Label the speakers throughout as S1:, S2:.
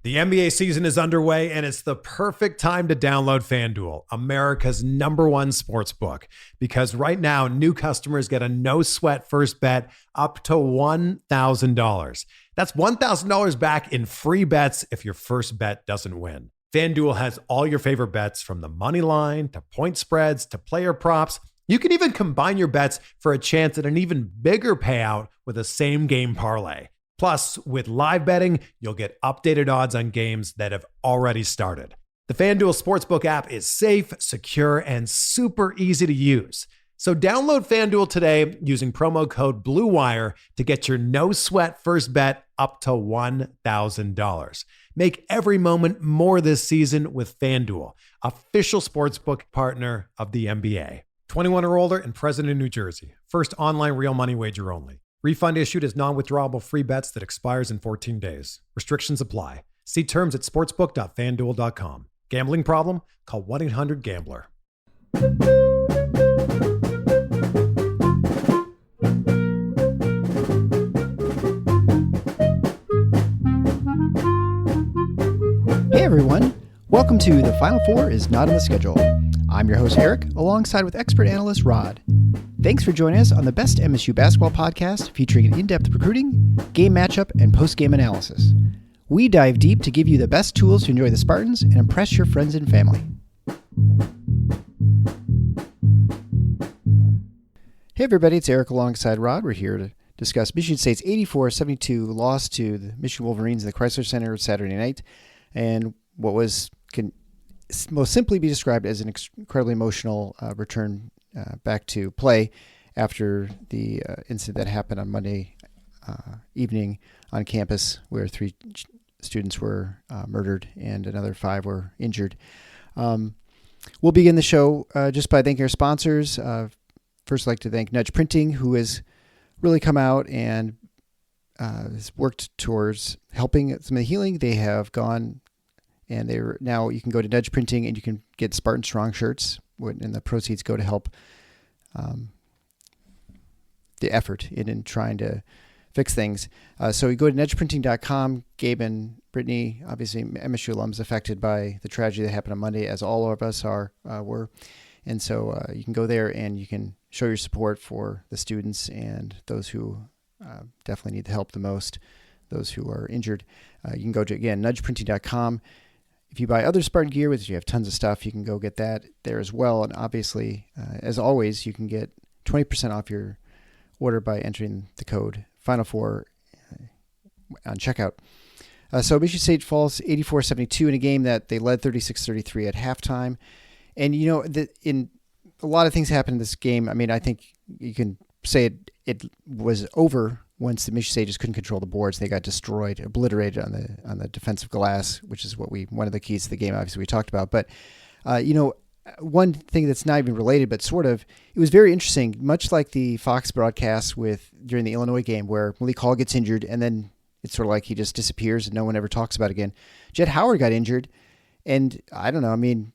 S1: The NBA season is underway, and it's the perfect time to download FanDuel, America's #1 sports book. Because right now, new customers get a no-sweat first bet up to $1,000. That's $1,000 back in free bets if your first bet doesn't win. FanDuel has all your favorite bets, from the money line to point spreads to player props. You can even combine your bets for a chance at an even bigger payout with a same-game parlay. Plus, with live betting, you'll get updated odds on games that have already started. The FanDuel Sportsbook app is safe, secure, and super easy to use. So download FanDuel today using promo code BLUEWIRE to get your no-sweat first bet up to $1,000. Make every moment more this season with FanDuel, official sportsbook partner of the NBA. 21 or older and present in New Jersey. First online real money wager only. Refund issued as non-withdrawable free bets that expires in 14 days. Restrictions apply. See terms at sportsbook.fanduel.com. Gambling problem? Call 1-800-GAMBLER.
S2: Hey everyone, welcome to The Final Four is Not on the Schedule. I'm your host Eric, alongside with expert analyst Rod. Thanks for joining us on the best MSU basketball podcast featuring an in-depth recruiting, game matchup, and post-game analysis. We dive deep to give you the best tools to enjoy the Spartans and impress your friends and family. Hey everybody, it's Eric alongside Rod. We're here to discuss Michigan State's 84-72 loss to the Michigan Wolverines in the Crisler Center Saturday night, and what can most simply be described as an incredibly emotional return back to play after the incident that happened on Monday evening on campus, where 3 students were murdered and another 5 were injured. We'll begin the show just by thanking our sponsors. First, I'd like to thank Nudge Printing, who has really come out and has worked towards helping some of the healing. They have gone, and now you can go to Nudge Printing and you can get Spartan Strong shirts, and the proceeds go to help the effort in trying to fix things. So you go to nudgeprinting.com. Gabe and Brittany, obviously MSU alums, affected by the tragedy that happened on Monday, as all of us were. And so you can go there and you can show your support for the students and those who definitely need the help the most, those who are injured. You can go to, again, nudgeprinting.com. If you buy other Spartan gear, which you have tons of stuff, you can go get that there as well. And obviously, as always, you can get 20% off your order by entering the code Final4 on checkout. So Michigan State falls 84-72 in a game that they led 36-33 at halftime. And, you know, in a lot of things happened in this game. I mean, I think you can say it was over once the Michigan State just couldn't control the boards. They got destroyed, obliterated on the defensive glass, which is one of the keys to the game, obviously, we talked about. But, you know, one thing that's not even related, but sort of, it was very interesting, much like the Fox broadcast during the Illinois game, where Malik Hall gets injured and then it's sort of like he just disappears and no one ever talks about it again. Jett Howard got injured, and I don't know, I mean,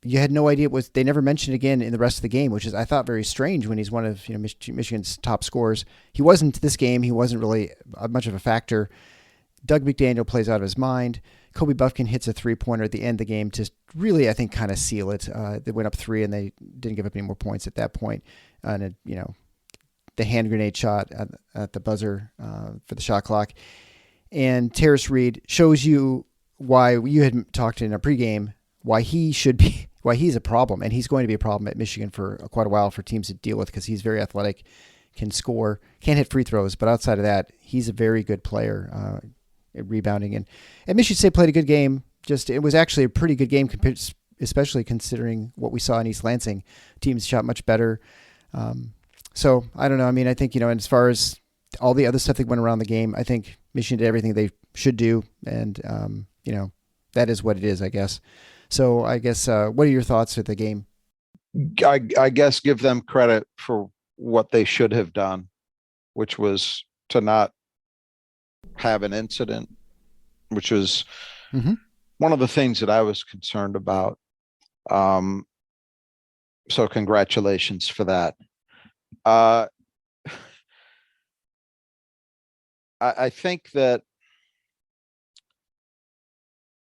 S2: you had no idea they never mentioned it again in the rest of the game, which is, I thought, very strange when he's one of Michigan's top scorers. He wasn't this game. He wasn't really much of a factor. Doug McDaniel plays out of his mind. Kobe Buffkin hits a 3-pointer at the end of the game to really, I think, kind of seal it. They went up 3 and they didn't give up any more points at that point. And the hand grenade shot at the buzzer for the shot clock. And Terrace Reed shows you why you had talked in a pregame, why he's a problem, and he's going to be a problem at Michigan for quite a while for teams to deal with, because he's very athletic, can score, can't hit free throws, but outside of that, he's a very good player at rebounding. And Michigan State played a good game. It was actually a pretty good game, especially considering what we saw in East Lansing. Teams shot much better. So I don't know. I mean, I think, and as far as all the other stuff that went around the game, I think Michigan did everything they should do, and that is what it is, I guess. So I guess, what are your thoughts of the game?
S3: I guess give them credit for what they should have done, which was to not have an incident, which was one of the things that I was concerned about. So congratulations for that. I think that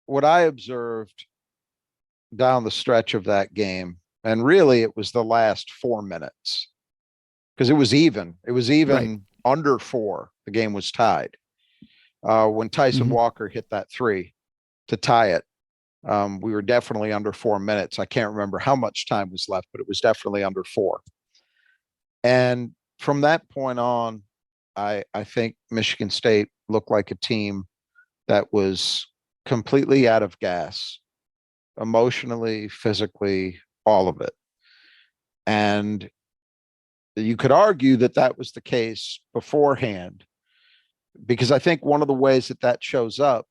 S3: what I observed down the stretch of that game, and really it was the last 4 minutes, because it was even. It was even under 4. The game was tied. When Tyson Walker hit that 3 to tie it, we were definitely under 4 minutes. I can't remember how much time was left, but it was definitely under 4. And from that point on, I think Michigan State looked like a team that was completely out of gas, emotionally, physically, all of it. And you could argue that that was the case beforehand, because I think one of the ways that that shows up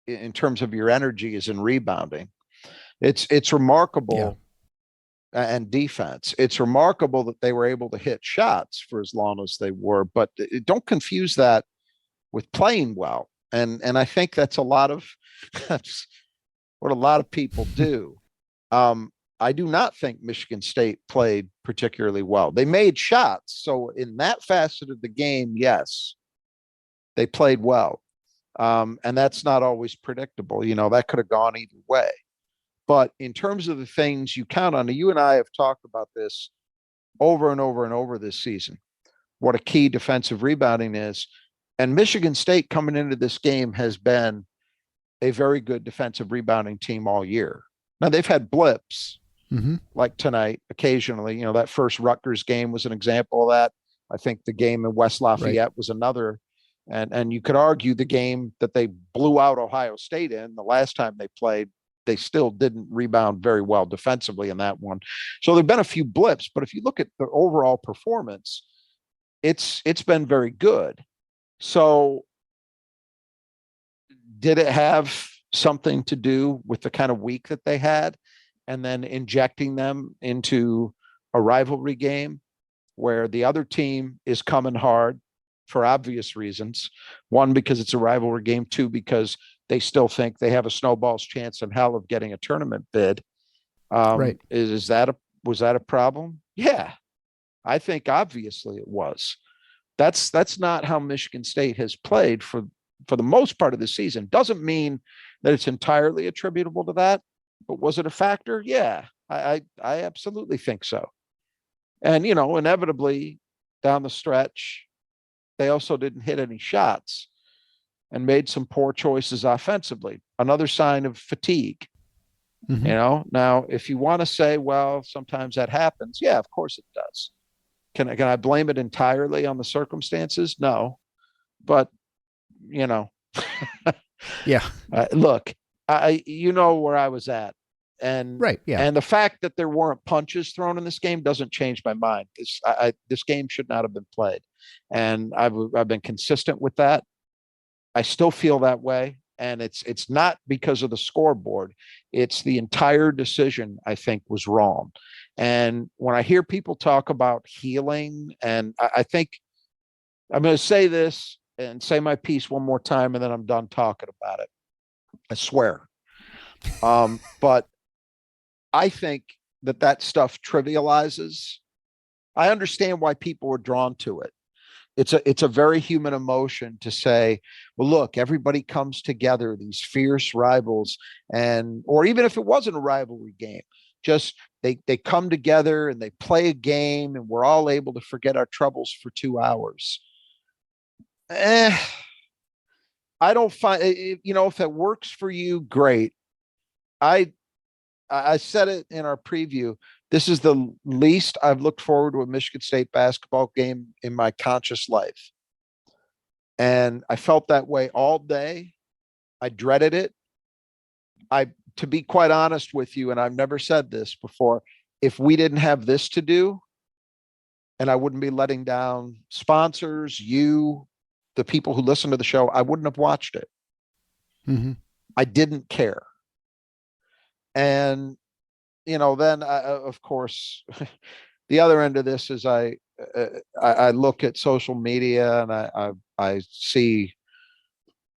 S3: in terms of your energy is in rebounding. It's remarkable. And defense. It's remarkable that they were able to hit shots for as long as they were, but don't confuse that with playing well. And I think that's a lot of that's what a lot of people do. I do not think Michigan State played particularly well. They made shots. So in that facet of the game, yes, they played well. And that's not always predictable. That could have gone either way. But in terms of the things you count on, you and I have talked about this over and over and over this season, what a key defensive rebounding is. And Michigan State coming into this game has been a very good defensive rebounding team all year. Now, they've had blips like tonight occasionally. That first Rutgers game was an example of that. I think the game in West Lafayette was another. And you could argue the game that they blew out Ohio State in the last time they played, they still didn't rebound very well defensively in that one. So there've been a few blips, but if you look at the overall performance, it's been very good. So did it have something to do with the kind of week that they had and then injecting them into a rivalry game where the other team is coming hard for obvious reasons? One, because it's a rivalry game. Two, because they still think they have a snowball's chance in hell of getting a tournament bid. Was that a problem? Yeah, I think obviously it was. That's not how Michigan State has played for the most part of the season. Doesn't mean that it's entirely attributable to that, but was it a factor? Yeah, I absolutely think so. And inevitably down the stretch, they also didn't hit any shots and made some poor choices offensively. Another sign of fatigue. Now, if you want to say, well, sometimes that happens. Yeah, of course it does. Can I blame it entirely on the circumstances? No, but look, where I was at, and and the fact that there weren't punches thrown in this game doesn't change my mind. This game should not have been played, and I've been consistent with that. I still feel that way. And it's not because of the scoreboard. It's the entire decision, I think, was wrong. And when I hear people talk about healing, and I think I'm going to say this and say my piece one more time, and then I'm done talking about it. I swear. But I think that stuff trivializes. I understand why people are drawn to it. It's a very human emotion to say, well, look, everybody comes together, these fierce rivals, or even if it wasn't a rivalry game, just they come together and they play a game and we're all able to forget our troubles for 2 hours. I don't find, if that works for you, great. I said it in our preview. This is the least I've looked forward to a Michigan State basketball game in my conscious life. And I felt that way all day. I dreaded it. To be quite honest with you, and I've never said this before, if we didn't have this to do, and I wouldn't be letting down sponsors, the people who listen to the show, I wouldn't have watched it. I didn't care. And then of course, the other end of this is I look at social media and I see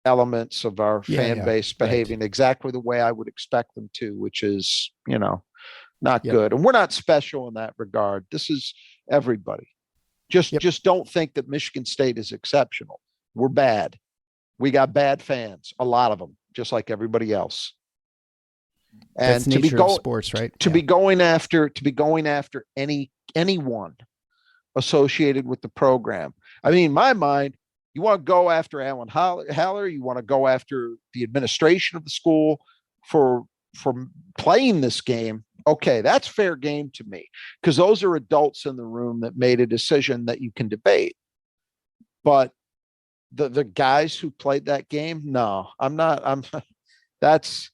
S3: elements of our fan base behaving exactly the way I would expect them to, which is, not good. And we're not special in that regard. This is everybody. Just don't think that Michigan State is exceptional. We're bad. We got bad fans, a lot of them. just like everybody else.
S2: That's
S3: And
S2: the nature of sports, right?
S3: To be going after anyone associated with the program. I mean, in my mind, you want to go after Alan Haller, you want to go after the administration of the school for playing this game. Okay, that's fair game to me, because those are adults in the room that made a decision that you can debate. But the guys who played that game, no, that's,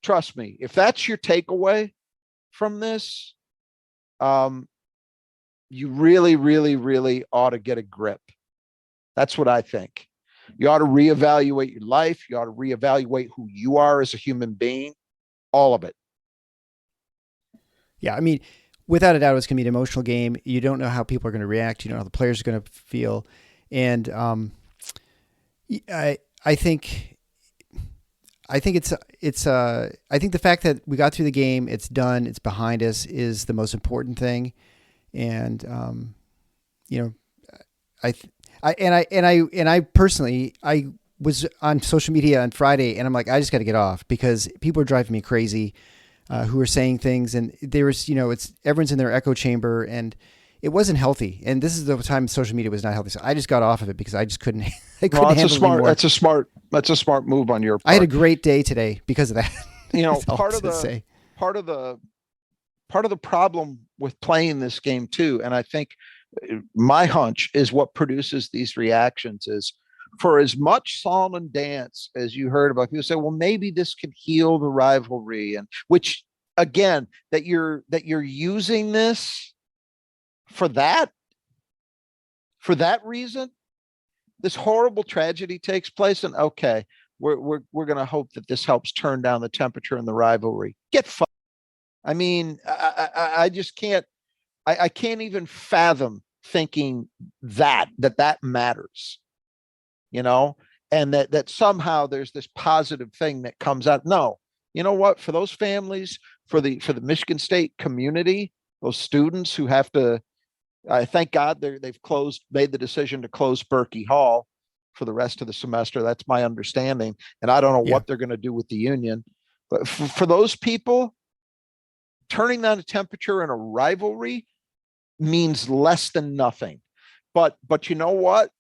S3: trust me, if that's your takeaway from this, you really, really, really ought to get a grip. That's what I think. You ought to reevaluate your life. You ought to reevaluate who you are as a human being, all of it.
S2: Yeah, I mean, without a doubt, it's going to be an emotional game. You don't know how people are going to react. You don't know how the players are going to feel. And I think I think the fact that we got through the game, it's done, it's behind us, is the most important thing. And I personally, I was on social media on Friday, and I'm like, I just got to get off, because people are driving me crazy, who are saying things, and there was, it's everyone's in their echo chamber, and it wasn't healthy. And this is the time social media was not healthy. So I just got off of it because I just couldn't. I couldn't handle it anymore.
S3: That's a smart move on your part.
S2: I had a great day today because of that.
S3: Part of the problem with playing this game too, and I think my hunch is what produces these reactions is, for as much song and dance as you heard about, people say, well, maybe this could heal the rivalry, and which, again, that you're using this for that reason. This horrible tragedy takes place, and okay, we're going to hope that this helps turn down the temperature in the rivalry. Get fucked. I mean, I just can't. I can't even fathom thinking that matters, and that somehow there's this positive thing that comes out. No, you know what? For those families, for the Michigan State community, those students who have to, thank God they've made the decision to close Berkey Hall for the rest of the semester. That's my understanding, and I don't know what they're going to do with the union. But for those people, turning down the temperature in a rivalry means less than nothing. But you know what?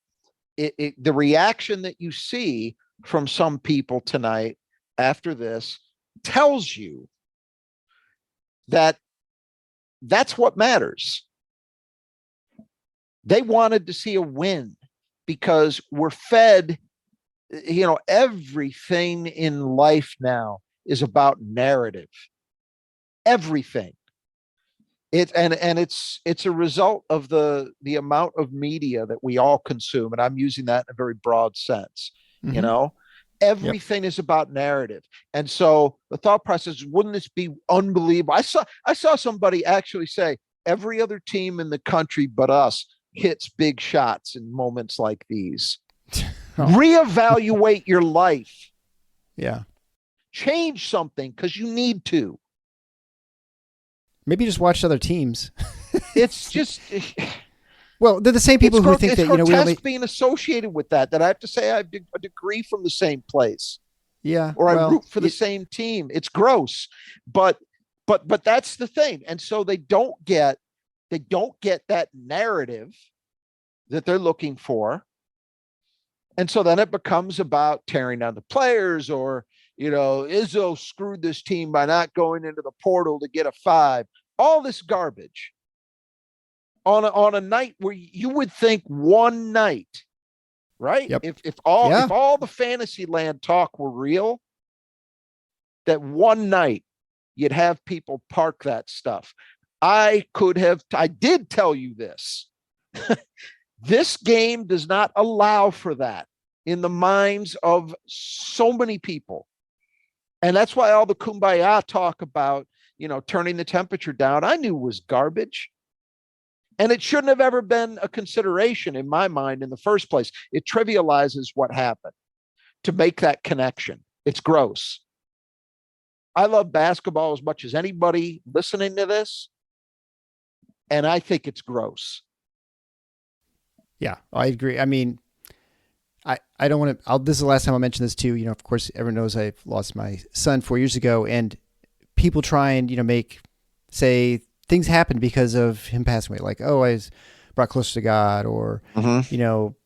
S3: The reaction that you see from some people tonight after this tells you that that's what matters. They wanted to see a win because we're fed, everything in life now is about narrative. Everything. It's a result of the amount of media that we all consume, and I'm using that in a very broad sense.
S2: Mm-hmm.
S3: Everything is about narrative, and so the thought process: wouldn't this be unbelievable? I saw somebody actually say every other team in the country but us hits big shots in moments like these. Reevaluate your life.
S2: Yeah,
S3: change something because you need to.
S2: Maybe just watch other teams.
S3: It's just,
S2: well, they're the same people who think that,
S3: we don't being associated with that I have to say I have a degree from the same place.
S2: Yeah.
S3: Or I root for the same team. It's gross, but that's the thing. And so they don't get that narrative that they're looking for. And so then it becomes about tearing down the players, or, Izzo screwed this team by not going into the portal to get a 5. All this garbage on a night where you would think one night, right?
S2: Yep.
S3: If all the fantasy land talk were real, that one night you'd have people park that stuff. I did tell you this. This game does not allow for that in the minds of so many people. And that's why all the kumbaya talk about, turning the temperature down, I knew was garbage. And it shouldn't have ever been a consideration in my mind in the first place. It trivializes what happened to make that connection. It's gross. I love basketball as much as anybody listening to this, and I think it's gross.
S2: Yeah, I agree. I mean, I don't want to, this is the last time I'll mention this too. Of course, everyone knows I lost my son 4 years ago, and people try and, say things happened because of him passing away. Like, oh, I was brought closer to God, or,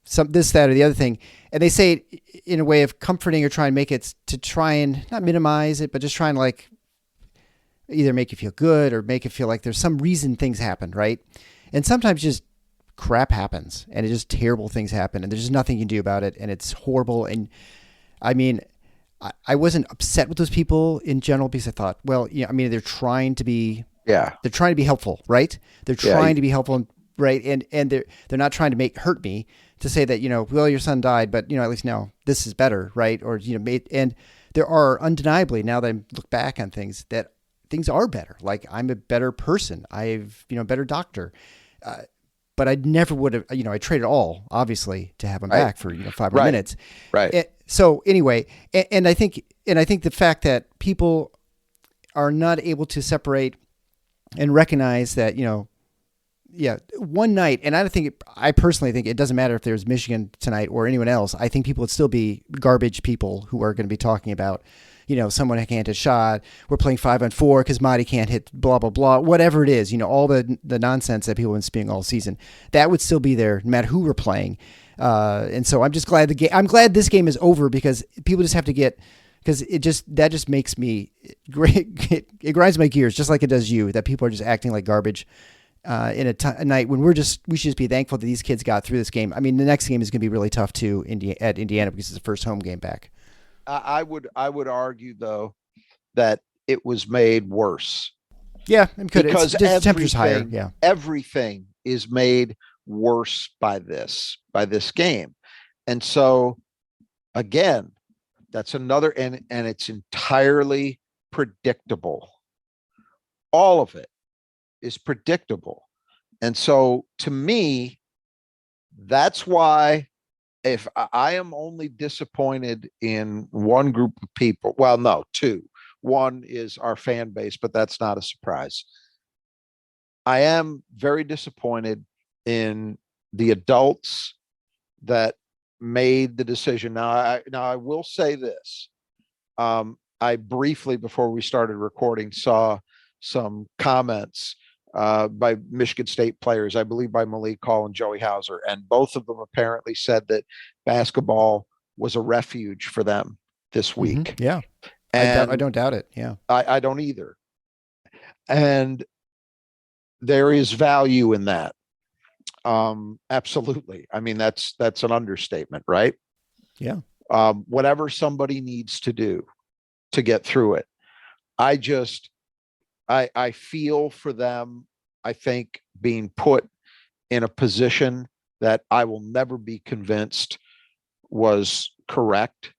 S2: some, this, that, or the other thing. And they say it in a way of comforting, or try and make it to try and not minimize it, but just try and like either make you feel good or make it feel like there's some reason things happened. Right. And sometimes just crap happens, and it just terrible things happen, and there's just nothing you can do about it. And it's horrible. And I mean, I wasn't upset with those people in general, because I thought, well, they're trying to be, they're trying to be helpful, right? They're trying to be helpful, right? And they're not trying to hurt me, to say that, well, your son died, but at least now this is better, right? Or and there are undeniably, now that I look back on things, that things are better. Like, I'm a better person. I've a better doctor. But I never would have, I traded all, obviously, to have him back for 5 more minutes.
S3: Right.
S2: So anyway, and I think the fact that people are not able to separate and recognize that, one night, and I personally think it doesn't matter if there's Michigan tonight or anyone else. I think people would still be garbage people who are going to be talking about, someone can't hit a shot. We're playing 5-on-4 because Marty can't hit blah, blah, blah, whatever it is, all the nonsense that people have been spewing all season. That would still be there no matter who we're playing. And so I'm just glad I'm glad this game is over, because people just have to get, because that just makes me great. It grinds my gears, just like it does you, that people are just acting like garbage in a night when we should just be thankful that these kids got through this game. I mean, the next game is going to be really tough too at Indiana, because it's the first home game back.
S3: I would argue, though, that it was made worse.
S2: Yeah, it could,
S3: because
S2: the temperature's higher. Yeah,
S3: everything is made worse by this game, and so again, that's another, and it's entirely predictable. All of it is predictable, and so to me, that's why. If I am only disappointed in one group of people, well, no, two. One is our fan base, but that's not a surprise. I am very disappointed in the adults that made the decision. Now I will say this. I briefly, before we started recording, saw some comments by Michigan State players, I believe by Malik Hall and Joey Hauser, and both of them apparently said that basketball was a refuge for them this week.
S2: Mm-hmm. Yeah,
S3: and
S2: I don't doubt it. Yeah,
S3: I don't either. And there is value in that. Absolutely. I mean, that's an understatement, right?
S2: Yeah.
S3: Whatever somebody needs to do to get through it, I feel for them. I think being put in a position that I will never be convinced was correct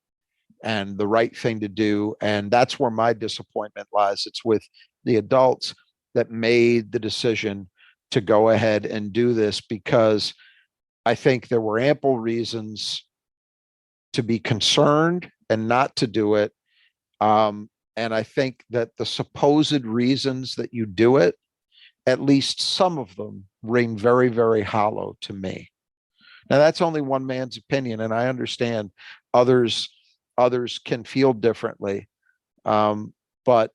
S3: and the right thing to do. And that's where my disappointment lies. It's with the adults that made the decision to go ahead and do this, because I think there were ample reasons to be concerned and not to do it. And I think that the supposed reasons that you do it, at least some of them, ring very, very hollow to me. Now, that's only one man's opinion, and I understand others can feel differently. But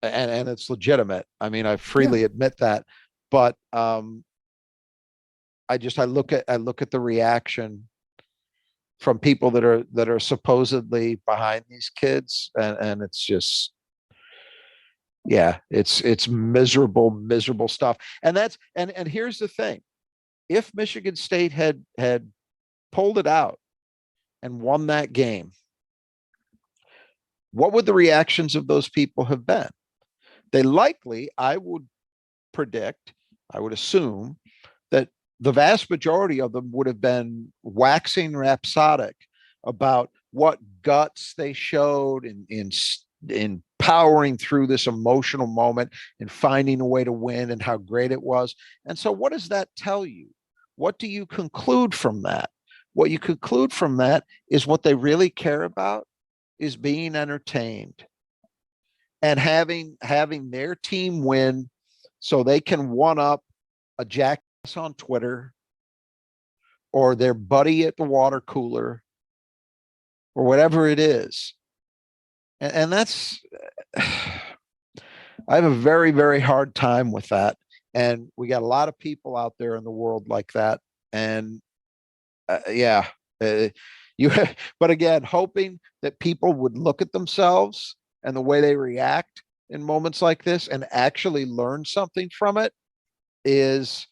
S3: it's legitimate. I mean, I freely admit that. But I look at the reaction from people that are supposedly behind these kids, and it's just, it's miserable stuff. And that's and here's the thing: if Michigan State had pulled it out and won that game, what would the reactions of those people have been? They likely, I would predict, I would assume, that the vast majority of them would have been waxing rhapsodic about what guts they showed in powering through this emotional moment and finding a way to win, and how great it was. And so what does that tell you? What do you conclude from that? What you conclude from that is what they really care about is being entertained and having their team win, so they can one up a jackass on Twitter, or their buddy at the water cooler or whatever it is. And that's, I have a very, very hard time with that. And we got a lot of people out there in the world like that. And yeah, you, but again, hoping that people would look at themselves and the way they react in moments like this and actually learn something from it is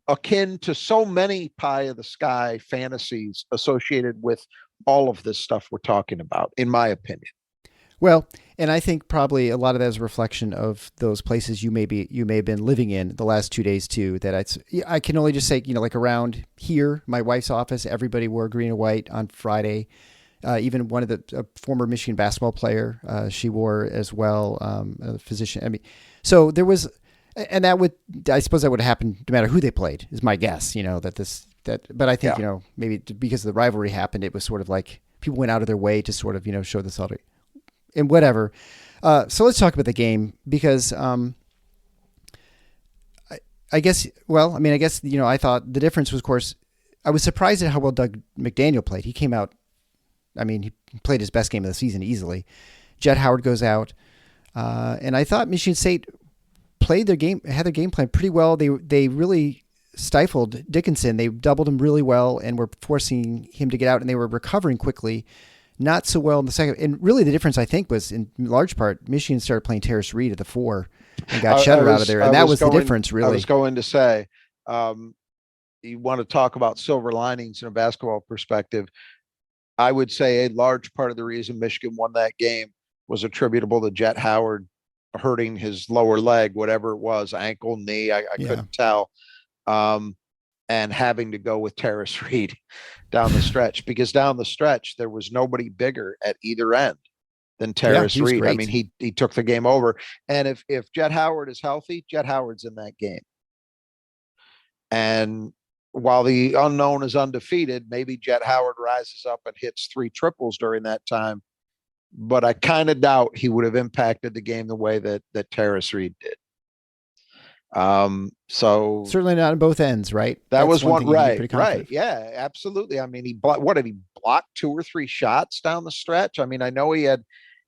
S3: akin to so many pie of the sky fantasies associated with all of this stuff we're talking about, in my opinion.
S2: Well, and I think probably a lot of that is a reflection of those places you may have been living in the last 2 days too. That I can only just say, like around here, my wife's office, everybody wore green and white on Friday. Even one of the former Michigan basketball player, she wore as well. A physician. I mean, so there was, and I suppose that would have happened no matter who they played. Is my guess. But I think maybe because the rivalry happened, it was sort of like people went out of their way to sort of show the solidarity. And whatever. So let's talk about the game because I guess, I thought the difference was, of course, I was surprised at how well Doug McDaniel played. He came out, he played his best game of the season easily. Jet Howard goes out. And I thought Michigan State had their game plan pretty well. They really stifled Dickinson. They doubled him really well and were forcing him to get out, and they were recovering quickly. Not so well in the second. And really the difference, I think, was in large part, Michigan started playing Terrace Reed at the 4 and got Shutter out of there. And that was the difference, really.
S3: I was going to say, you want to talk about silver linings in a basketball perspective. I would say a large part of the reason Michigan won that game was attributable to Jet Howard hurting his lower leg, whatever it was, ankle, knee, I couldn't tell. And having to go with Terrace Reed down the stretch, because down the stretch, there was nobody bigger at either end than Terrace Reed.
S2: Great.
S3: I mean, he took the game over. And if Jet Howard is healthy, Jet Howard's in that game. And while the unknown is undefeated, maybe Jet Howard rises up and hits 3 triples during that time. But I kind of doubt he would have impacted the game the way that Terrace Reed did. So
S2: certainly not on both ends, right?
S3: That was one right. Yeah, absolutely. I mean, what did he block 2 or 3 shots down the stretch? I mean, I know he had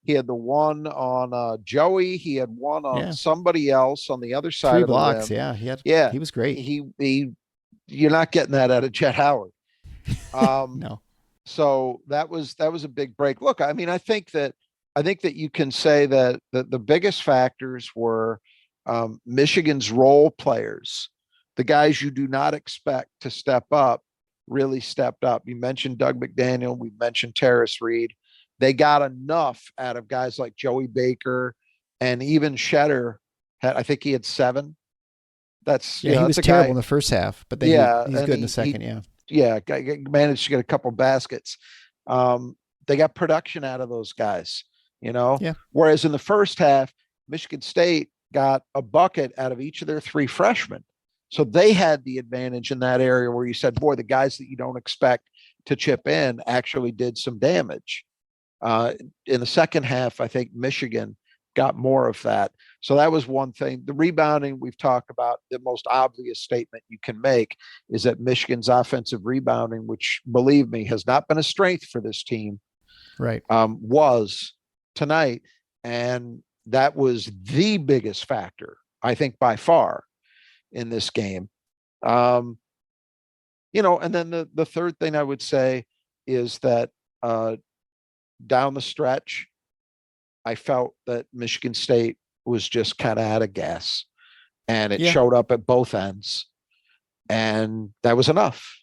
S3: the one on Joey, he had one on somebody else on the other side
S2: 3
S3: of the
S2: blocks.
S3: rim.
S2: He was great.
S3: He you're not getting that out of Jet Howard.
S2: No.
S3: So that was a big break. Look, I mean, I think that you can say that the biggest factors were Michigan's role players, the guys you do not expect to step up, really stepped up. You mentioned Doug McDaniel. We mentioned Terrace Reed. They got enough out of guys like Joey Baker, and even Shetter. I think he had 7. That's
S2: he was terrible in the first half, but then he's good in the second.
S3: Managed to get a couple baskets. They got production out of those guys. Whereas in the first half, Michigan State got a bucket out of each of their 3 freshmen. So they had the advantage in that area where you said, boy, the guys that you don't expect to chip in actually did some damage. In the second half, I think Michigan got more of that. So that was one thing. The rebounding we've talked about, the most obvious statement you can make is that Michigan's offensive rebounding, which believe me, has not been a strength for this team,
S2: right?
S3: Was tonight. And that was the biggest factor, I think, by far in this game. And then the third thing I would say is that down the stretch, I felt that Michigan State was just kind of out of gas, and it showed up at both ends, and that was enough.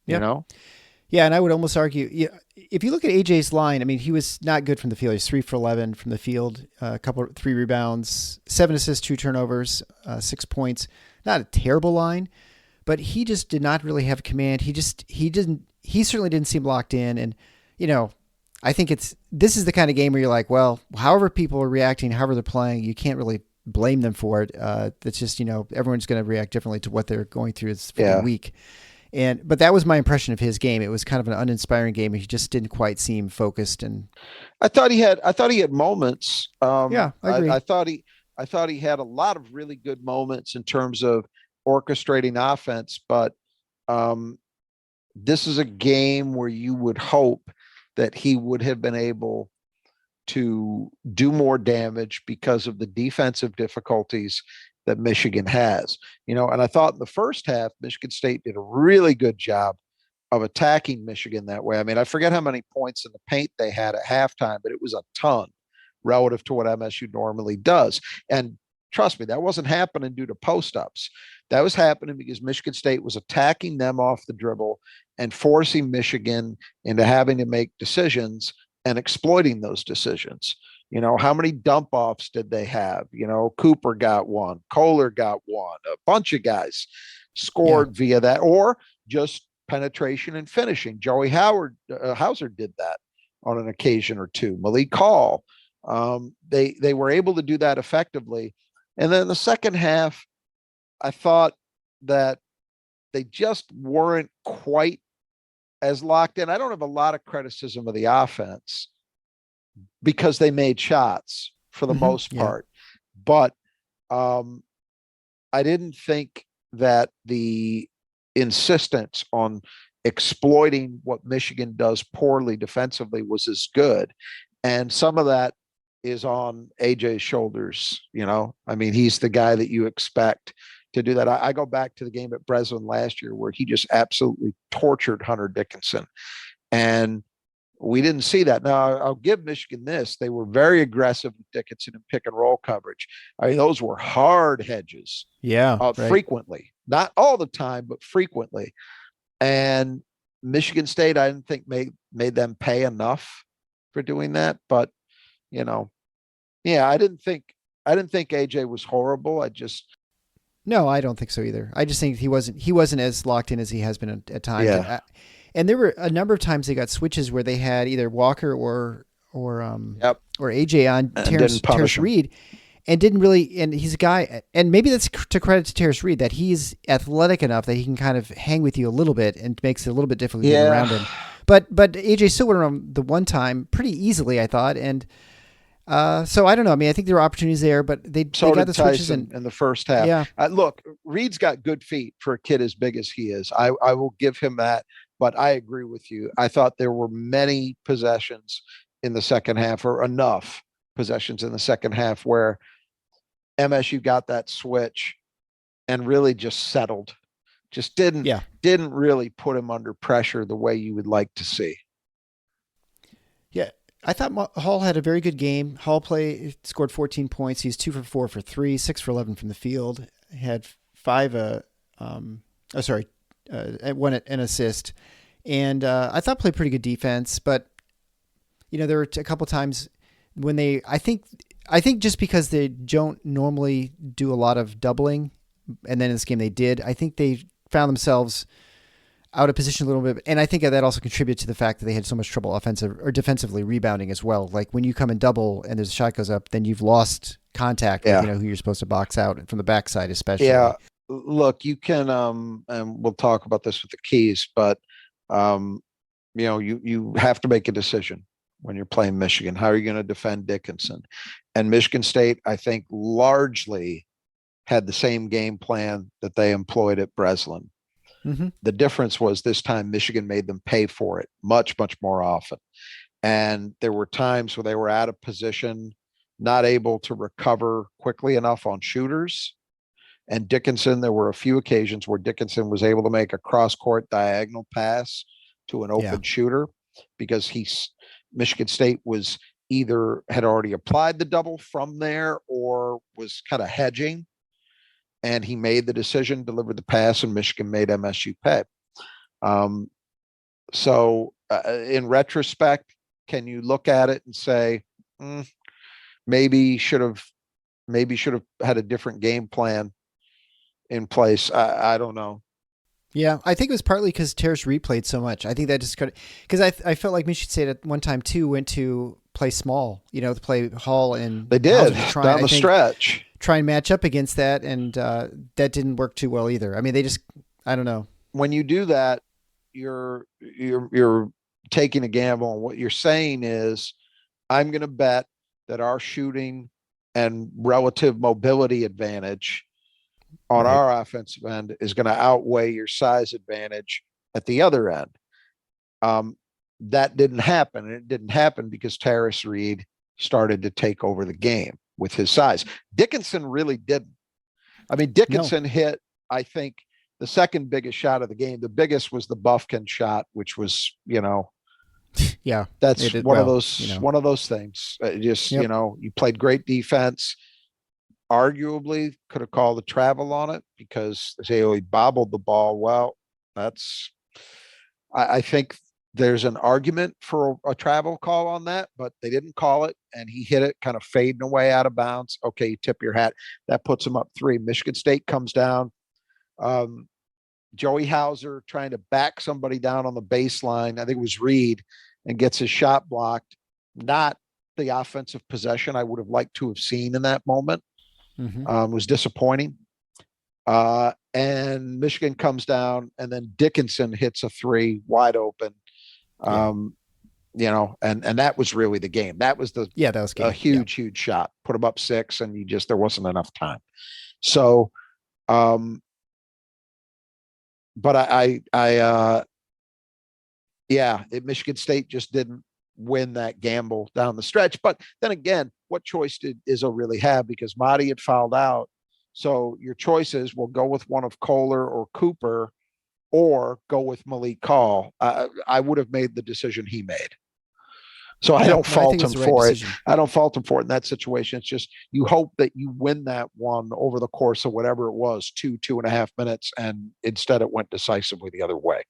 S2: Yeah, and I would almost argue, if you look at AJ's line, I mean, he was not good from the field. He's 3 for 11 from the field, 3 rebounds, 7 assists, 2 turnovers, 6 points. Not a terrible line, but he just did not really have command. He certainly didn't seem locked in. And, I think this is the kind of game where you're like, well, however people are reacting, however they're playing, you can't really blame them for it. It's just, everyone's going to react differently to what they're going through this week. But that was my impression of his game. It was kind of an uninspiring game. He just didn't quite seem focused. And
S3: I thought he had moments.
S2: I agree.
S3: I thought he had a lot of really good moments in terms of orchestrating offense, but this is a game where you would hope that he would have been able to do more damage because of the defensive difficulties that Michigan has. And I thought in the first half, Michigan State did a really good job of attacking Michigan that way. I mean, I forget how many points in the paint they had at halftime, but it was a ton relative to what MSU normally does. And trust me, that wasn't happening due to post-ups. That was happening because Michigan State was attacking them off the dribble and forcing Michigan into having to make decisions and exploiting those decisions. How many dump offs did they have? Cooper got one, Kohler got one, a bunch of guys scored via that, or just penetration and finishing. Joey Hauser did that on an occasion or two. Malik Hall, they were able to do that effectively. And then the second half, I thought that they just weren't quite as locked in. I don't have a lot of criticism of the offense because they made shots for the most part. But I didn't think that the insistence on exploiting what Michigan does poorly defensively was as good. And some of that is on AJ's shoulders. I mean, he's the guy that you expect to do that. I go back to the game at Breslin last year where he just absolutely tortured Hunter Dickinson. And we didn't see that. Now, I'll give Michigan this. They were very aggressive with Dickinson in pick and roll coverage. I mean, those were hard hedges. Frequently. Not all the time, but frequently. And Michigan State, I didn't think made them pay enough for doing that. But, I didn't think AJ was horrible.
S2: No, I don't think so either. I just think he wasn't as locked in as he has been at times.
S3: Yeah.
S2: And there were a number of times they got switches where they had either Walker or AJ on Terrace Reed, and didn't really. And he's a guy, and maybe that's to credit to Terrace Reed that he's athletic enough that he can kind of hang with you a little bit and makes it a little bit difficult to get around him. But AJ still went around the one time pretty easily, I thought, and. So I don't know. I mean, I think there were opportunities there, but they got the switches in
S3: the first half.
S2: Yeah.
S3: Look, Reed's got good feet for a kid as big as he is. I will give him that, but I agree with you. I thought there were many possessions in the second half, or enough possessions in the second half, where MSU got that switch and really just settled. Just didn't really put him under pressure the way you would like to see.
S2: Yeah. I thought Hall had a very good game. Hall scored 14 points. He's 2 for 4 for 3, 6 for 11 from the field. He had 1 an assist. And I thought played pretty good defense, but there were a couple times when I think just because they don't normally do a lot of doubling, and then in this game they did, I think they found themselves out of position a little bit. And I think that also contributed to the fact that they had so much trouble offensive or defensively rebounding as well. Like when you come in double and there's a shot goes up, then you've lost contact with, who you're supposed to box out from the backside, especially.
S3: Yeah. Look, you can, and we'll talk about this with the keys, but you have to make a decision when you're playing Michigan. How are you going to defend Dickinson? And Michigan State, I think, largely had the same game plan that they employed at Breslin. Mm-hmm. The difference was this time Michigan made them pay for it much, much more often. And there were times where they were out of position, not able to recover quickly enough on shooters. And Dickinson, there were a few occasions where Dickinson was able to make a cross-court diagonal pass to an open shooter because Michigan State was either had already applied the double from there or was kind of hedging. And he made the decision, delivered the pass, and Michigan made MSU pay. So in retrospect, can you look at it and say, maybe should have had a different game plan in place? I don't know.
S2: Yeah, I think it was partly because Terrace Reed played so much. I think that just because I felt like Michigan State at one time too went to play small, to play Hall and
S3: they did down the stretch.
S2: Try and match up against that, and that didn't work too well either. I mean, I don't know.
S3: When you do that, you're taking a gamble, and what you're saying is, I'm going to bet that our shooting and relative mobility advantage on our offensive end is going to outweigh your size advantage at the other end. That didn't happen. And it didn't happen because Terrace Reed started to take over the game with his size. Dickinson really didn't. I mean, Dickinson hit, I think, the second biggest shot of the game. The biggest was the Bufkin shot, which was,
S2: yeah,
S3: that's one of those things. You played great defense. Arguably could have called a travel on it because they say, he bobbled the ball. Well, I think there's an argument for a travel call on that, but they didn't call it, and he hit it kind of fading away out of bounds. Okay, you tip your hat. That puts him up 3. Michigan State comes down. Joey Hauser trying to back somebody down on the baseline. I think it was Reed, and gets his shot blocked. Not the offensive possession I would have liked to have seen in that moment. Was disappointing. And Michigan comes down, and then Dickinson hits a 3 wide open. And that was really the game. That was a huge shot. Put him up 6, and there wasn't enough time. So, but Michigan State just didn't win that gamble down the stretch. But then again, what choice did Izzo really have? Because Mahdi had fouled out. So your choices will go with one of Kohler or Cooper, or go with Malik Call. I would have made the decision he made. So I don't fault him for it. I don't fault him for it in that situation. It's just, you hope that you win that one over the course of whatever it was, 2.5 minutes, and instead it went decisively the other way.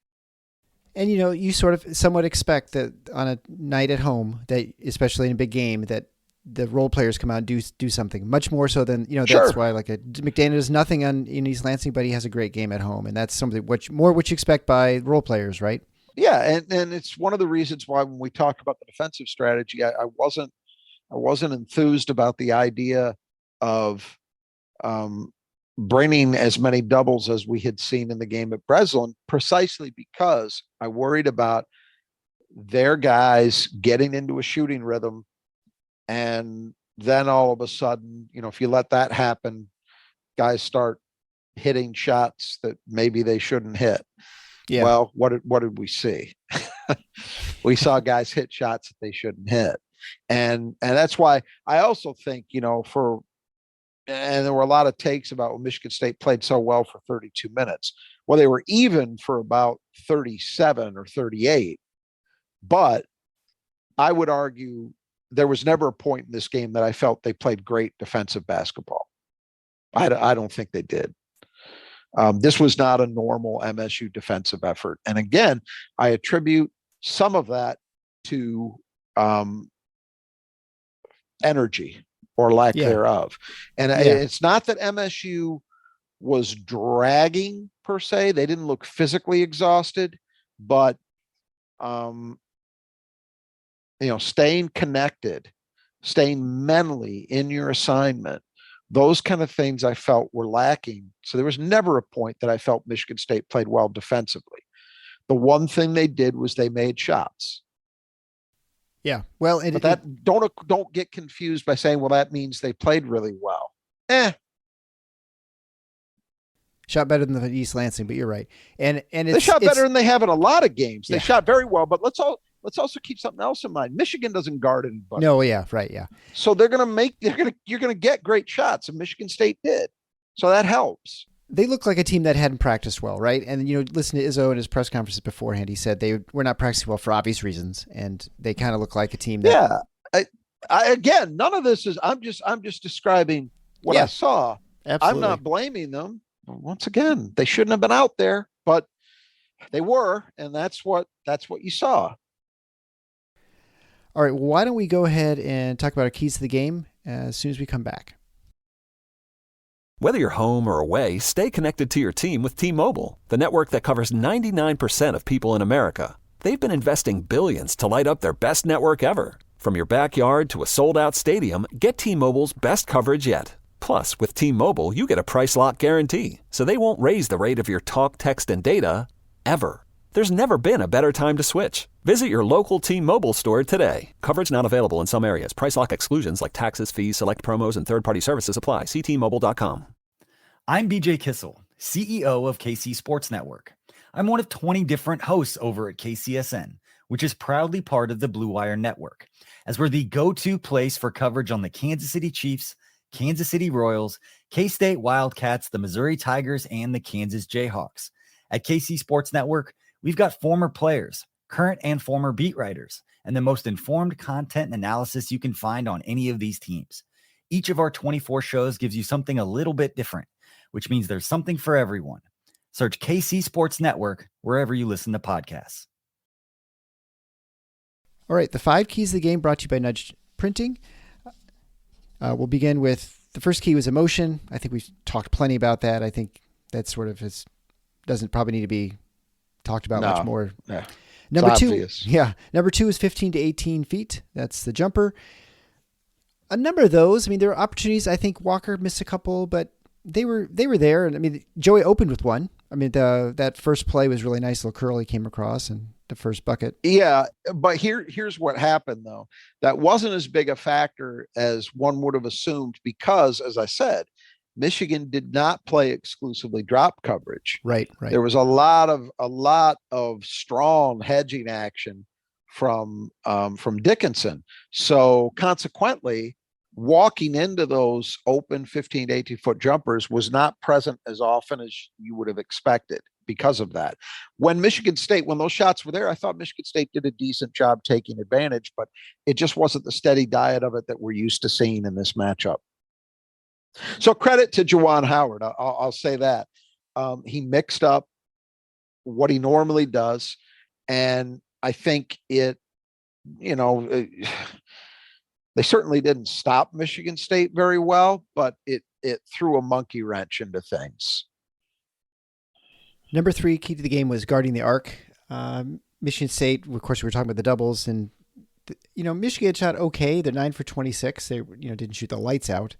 S2: And, you sort of somewhat expect that on a night at home, that especially in a big game, that the role players come out and do something much more so than, that's why McDaniel does nothing in East Lansing, but he has a great game at home. And that's something which you expect by role players, right?
S3: Yeah. And it's one of the reasons why when we talk about the defensive strategy, I wasn't enthused about the idea of bringing as many doubles as we had seen in the game at Breslin, precisely because I worried about their guys getting into a shooting rhythm. And then all of a sudden, if you let that happen, guys start hitting shots that maybe they shouldn't hit. Yeah. Well, what did we see? We saw guys hit shots that they shouldn't hit. And that's why I also think, and there were a lot of takes about when Michigan State played so well for 32 minutes. Well, they were even for about 37 or 38. But I would argue there was never a point in this game that I felt they played great defensive basketball. I don't think they did. This was not a normal MSU defensive effort. And again, I attribute some of that to energy or lack thereof. And it's not that MSU was dragging per se. They didn't look physically exhausted, but staying connected, staying mentally in your assignment, those kind of things I felt were lacking. So there was never a point that I felt Michigan State played well defensively. The one thing they did was they made shots.
S2: Yeah. Well,
S3: don't get confused by saying, well, that means they played really well.
S2: Shot better than the East Lansing, but you're right. And
S3: they shot better than they have in a lot of games. They shot very well, but let's also keep something else in mind. Michigan doesn't guard anybody.
S2: No, yeah, right, yeah.
S3: So you're gonna get great shots, and Michigan State did. So that helps.
S2: They look like a team that hadn't practiced well, right? And listen to Izzo in his press conferences beforehand. He said they were not practicing well for obvious reasons, and they kind of look like a team that.
S3: Yeah, I again, none of this is. I'm just describing what I saw.
S2: Absolutely.
S3: I'm not blaming them. Once again, they shouldn't have been out there, but they were, and that's what you saw.
S2: All right, well, why don't we go ahead and talk about our keys to the game as soon as we come back.
S4: Whether you're home or away, stay connected to your team with T-Mobile, the network that covers 99% of people in America. They've been investing billions to light up their best network ever. From your backyard to a sold-out stadium, get T-Mobile's best coverage yet. Plus, with T-Mobile, you get a price lock guarantee, so they won't raise the rate of your talk, text, and data, ever. There's never been a better time to switch. Visit your local T-Mobile store today. Coverage not available in some areas. Price lock exclusions like taxes, fees, select promos, and third-party services apply. See T-Mobile.com.
S5: I'm BJ Kissel, CEO of KC Sports Network. I'm one of 20 different hosts over at KCSN, which is proudly part of the Blue Wire Network, as we're the go-to place for coverage on the Kansas City Chiefs, Kansas City Royals, K-State Wildcats, the Missouri Tigers, and the Kansas Jayhawks. At KC Sports Network, we've got former players, current and former beat writers, and the most informed content and analysis you can find on any of these teams. Each of our 24 shows gives you something a little bit different, which means there's something for everyone. Search KC Sports Network wherever you listen to podcasts.
S2: All right, the 5 keys of the game brought to you by Nudge Printing. We'll begin with the first key was emotion. I think we've talked plenty about that. I think that sort of doesn't probably need to be talked about much more.
S3: Yeah.
S2: Number
S3: It's
S2: two,
S3: obvious.
S2: Number 2 is 15 to 18 feet. That's the jumper. A number of those. I mean, there are opportunities. I think Walker missed a couple, but they were there. And I mean, Joey opened with one. I mean, that first play was really nice. Little curl he came across, and the first bucket.
S3: Yeah, but here's what happened though. That wasn't as big a factor as one would have assumed because, as I said, Michigan did not play exclusively drop coverage.
S2: Right.
S3: There was a lot of strong hedging action from Dickinson. So consequently, walking into those open 15 to 18 foot jumpers was not present as often as you would have expected because of that. When those shots were there, I thought Michigan State did a decent job taking advantage, but it just wasn't the steady diet of it that we're used to seeing in this matchup. So credit to Juwan Howard. I'll say that. He mixed up what he normally does. And I think they certainly didn't stop Michigan State very well, but it threw a monkey wrench into things.
S2: Number 3 key to the game was guarding the arc. Michigan State, of course, we were talking about the doubles, and Michigan shot okay. They're 9 for 26. They didn't shoot the lights out.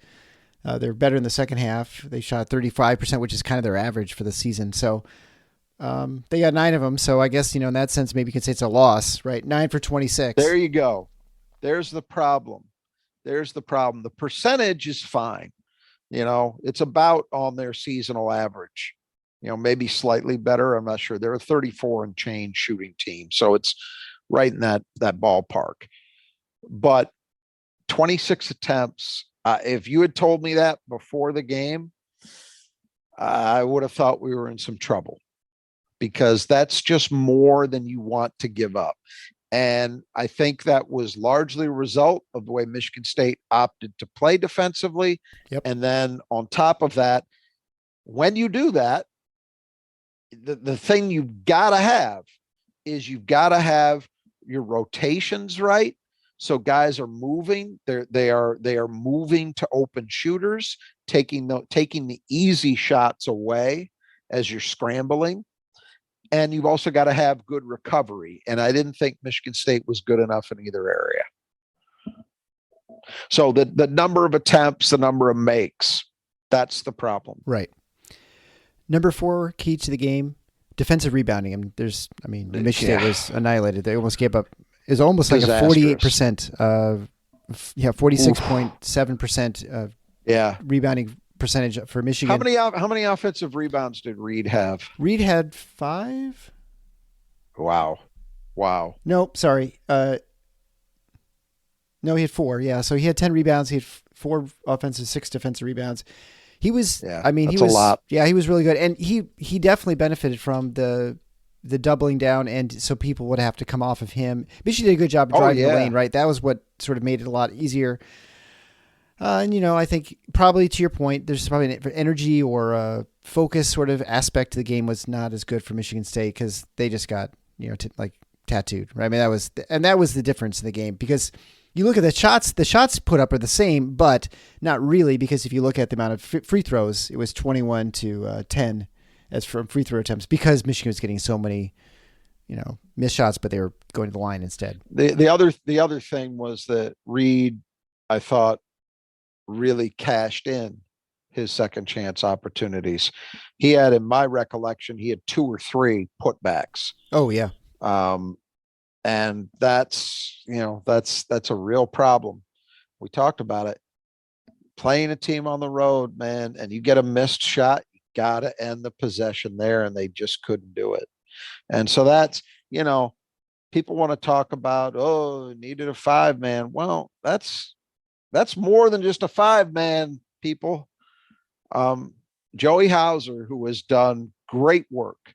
S2: They're better in the second half. They shot 35%, which is kind of their average for the season. So they got 9 of them. So I guess in that sense, maybe you could say it's a loss, right? 9 for 26.
S3: There you go. There's the problem. The percentage is fine. It's about on their seasonal average. Maybe slightly better. I'm not sure. They're a 34 and change shooting team. So it's right in that ballpark. But 26 attempts. If you had told me that before the game, I would have thought we were in some trouble because that's just more than you want to give up. And I think that was largely a result of the way Michigan State opted to play defensively.
S2: Yep.
S3: And then on top of that, when you do that, the thing you've got to have is you've got to have your rotations right. So guys are moving. They are moving to open shooters, taking the easy shots away as you're scrambling. And you've also got to have good recovery. And I didn't think Michigan State was good enough in either area. So the number of attempts, the number of makes, that's the problem.
S2: Right. Number 4 key to the game, defensive rebounding. Michigan State was annihilated. They almost gave up. It was almost like a 48%, 46.7% rebounding percentage for Michigan.
S3: How many offensive rebounds did Reed have?
S2: Reed had 5.
S3: Wow.
S2: Nope, sorry. No, he had 4. Yeah, so he had 10 rebounds. He had 4 offensive, 6 defensive rebounds. He was. He was a lot. Yeah, he was really good, and he definitely benefited from the doubling down, and so people would have to come off of him. Michigan did a good job of driving the lane, right? That was what sort of made it a lot easier. And I think probably to your point, there's probably an energy or a focus sort of aspect to the game was not as good for Michigan State because they just got tattooed, right? I mean, that was the difference in the game because you look at the shots put up are the same, but not really because if you look at the amount of free throws, it was 21 to 10 as from free throw attempts because Michigan was getting so many, missed shots, but they were going to the line instead.
S3: The other thing was that Reed, I thought, really cashed in his second chance opportunities. He had, in my recollection, 2 or 3 putbacks.
S2: Oh yeah.
S3: And that's a real problem. We talked about it. Playing a team on the road, man, and you get a missed shot, you got to end the possession there, and they just couldn't do it. And so that's, people want to talk about, oh, needed a 5-man. Well, that's more than just a 5-man, people. Joey Hauser, who has done great work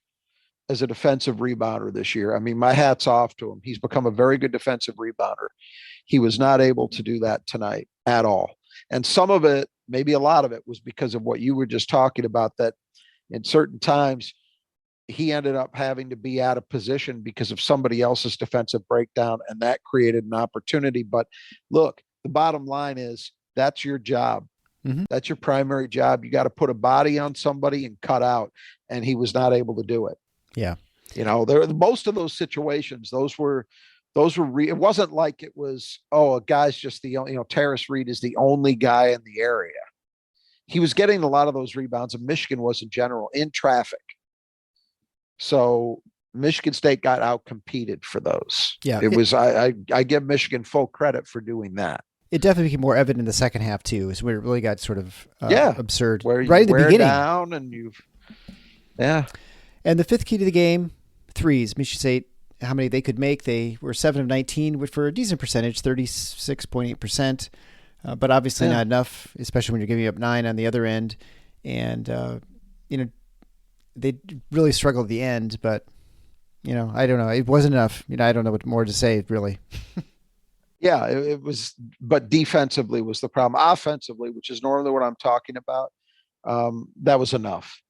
S3: as a defensive rebounder this year. I mean, my hat's off to him. He's become a very good defensive rebounder. He was not able to do that tonight at all. And some of it, maybe a lot of it, was because of what you were just talking about, that in certain times he ended up having to be out of position because of somebody else's defensive breakdown, and that created an opportunity. But look, the bottom line is that's your job.
S2: Mm-hmm.
S3: That's your primary job. You got to put a body on somebody and cut out. And he was not able to do it.
S2: Yeah.
S3: Most of those situations, it wasn't like it was, a guy's just Terrace Reed is the only guy in the area. He was getting a lot of those rebounds, and Michigan was in general in traffic. So Michigan State got out-competed for those.
S2: Yeah.
S3: I give Michigan full credit for doing that.
S2: It definitely became more evident in the second half too, is where it really got sort of absurd.
S3: Where you
S2: right at the beginning.
S3: Down and
S2: And the fifth key to the game, threes. Michigan State, how many they could make? They were 7 of 19, which for a decent percentage, 36.8%. But obviously not enough, especially when you're giving up 9 on the other end. And they really struggled at the end, but I don't know. It wasn't enough. I don't know what more to say, really.
S3: Yeah, it was, but defensively was the problem. Offensively, which is normally what I'm talking about, that was enough.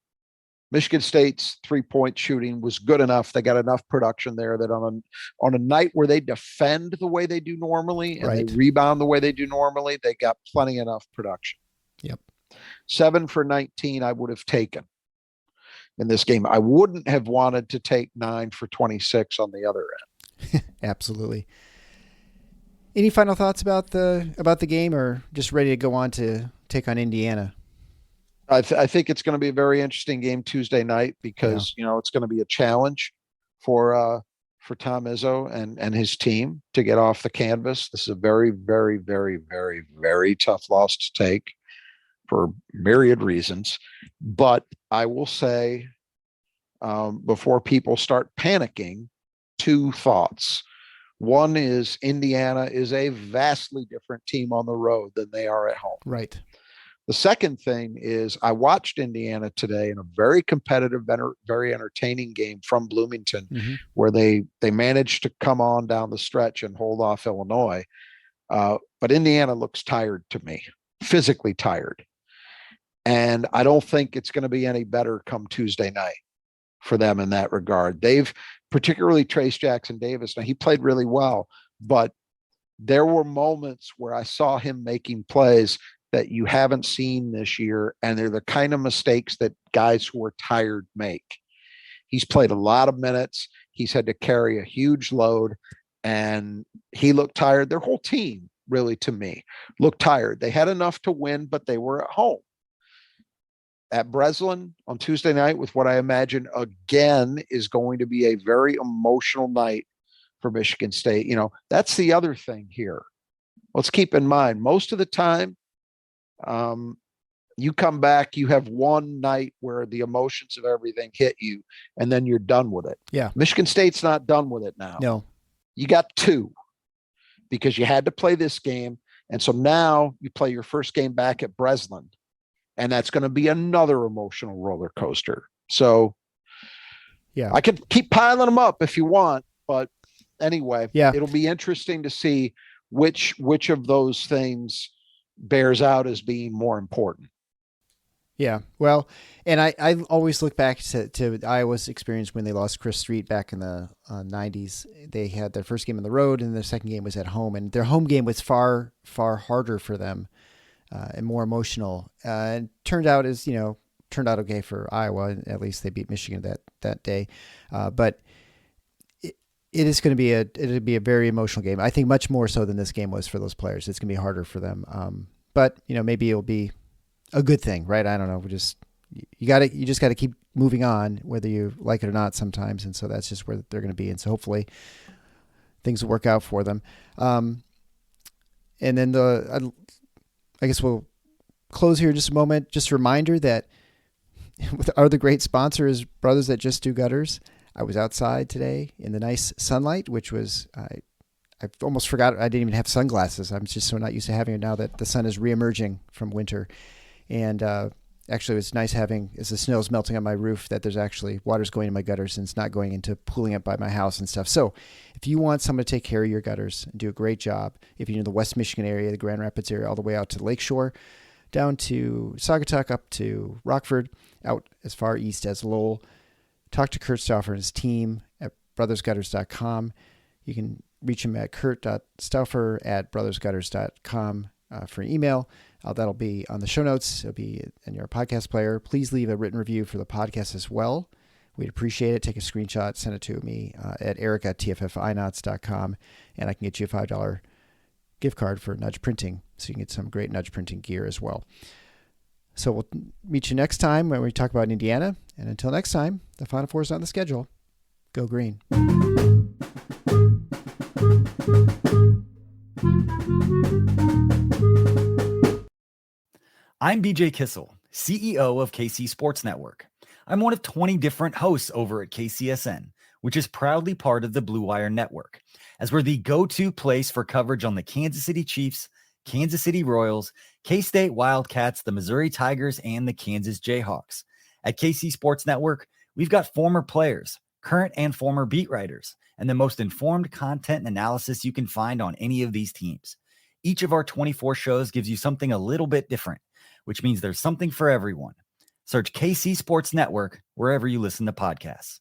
S3: Michigan State's 3-point shooting was good enough. They got enough production there that on a night where they defend the way they do normally and they rebound the way they do normally, they got plenty enough production.
S2: Yep.
S3: 7 for 19 I would have taken in this game. I wouldn't have wanted to take 9 for 26 on the other end.
S2: Absolutely. Any final thoughts about the game, or just ready to go on to take on Indiana?
S3: I think it's going to be a very interesting game Tuesday night because, it's going to be a challenge for Tom Izzo and his team to get off the canvas. This is a very, very, very, very, very tough loss to take for myriad reasons. But I will say, before people start panicking, 2 thoughts. One is Indiana is a vastly different team on the road than they are at home.
S2: Right.
S3: The second thing is I watched Indiana today in a very competitive, very entertaining game from Bloomington, where they managed to come on down the stretch and hold off Illinois. But Indiana looks tired to me, physically tired. And I don't think it's going to be any better come Tuesday night for them in that regard. They've particularly Trace Jackson Davis. Now, he played really well, but there were moments where I saw him making plays that you haven't seen this year, and they're the kind of mistakes that guys who are tired make. He's played a lot of minutes. He's had to carry a huge load, and he looked tired. Their whole team, really, to me, looked tired. They had enough to win, but they were at home. At Breslin on Tuesday night, with what I imagine again is going to be a very emotional night for Michigan State. That's the other thing here. Let's keep in mind, most of the time, you come back, you have one night where the emotions of everything hit you, and then you're done with it.
S2: Yeah.
S3: Michigan State's not done with it now.
S2: No.
S3: You got 2 because you had to play this game. And so now you play your first game back at Breslin, and that's going to be another emotional roller coaster. So
S2: yeah,
S3: I can keep piling them up if you want, but anyway,
S2: yeah,
S3: it'll be interesting to see which of those things bears out as being more important.
S2: Yeah. Well, and I always look back to Iowa's experience when they lost Chris Street back in the 90s. They had their first game on the road and their second game was at home, and their home game was far, far harder for them and more emotional. And turned out okay for Iowa. At least they beat Michigan that day. But it is going to be it'll be a very emotional game. I think much more so than this game was for those players. It's going to be harder for them. But maybe it'll be a good thing, right? I don't know. You just got to keep moving on, whether you like it or not sometimes. And so that's just where they're going to be. And so hopefully things will work out for them. And then I guess we'll close here in just a moment. Just a reminder that with our other great sponsor is Brothers That Just Do Gutters. I was outside today in the nice sunlight, which was, I almost forgot I didn't even have sunglasses. I'm just so not used to having it now that the sun is reemerging from winter. And actually, it's nice having, as the snow's melting on my roof, that there's actually water's going in my gutters and it's not going into pooling up by my house and stuff. So if you want someone to take care of your gutters and do a great job, if you're in the West Michigan area, the Grand Rapids area, all the way out to the Lakeshore, down to Saugatuck, up to Rockford, out as far east as Lowell, talk to Kurt Stauffer and his team at brothersgutters.com. You can reach him at kurt.stauffer@brothersgutters.com for an email. That'll be on the show notes. It'll be in your podcast player. Please leave a written review for the podcast as well. We'd appreciate it. Take a screenshot, send it to me at eric@tffinots.com, and I can get you a $5 gift card for Nudge Printing, so you can get some great Nudge Printing gear as well. So we'll meet you next time when we talk about Indiana. And until next time, the Final Four is on the schedule. Go green.
S5: I'm BJ Kissel, CEO of KC Sports Network. I'm one of 20 different hosts over at KCSN, which is proudly part of the Blue Wire Network, as we're the go-to place for coverage on the Kansas City Chiefs, Kansas City Royals, K-State Wildcats, the Missouri Tigers, and the Kansas Jayhawks. At KC Sports Network, we've got former players, current and former beat writers, and the most informed content and analysis you can find on any of these teams. Each of our 24 shows gives you something a little bit different, which means there's something for everyone. Search KC Sports Network wherever you listen to podcasts.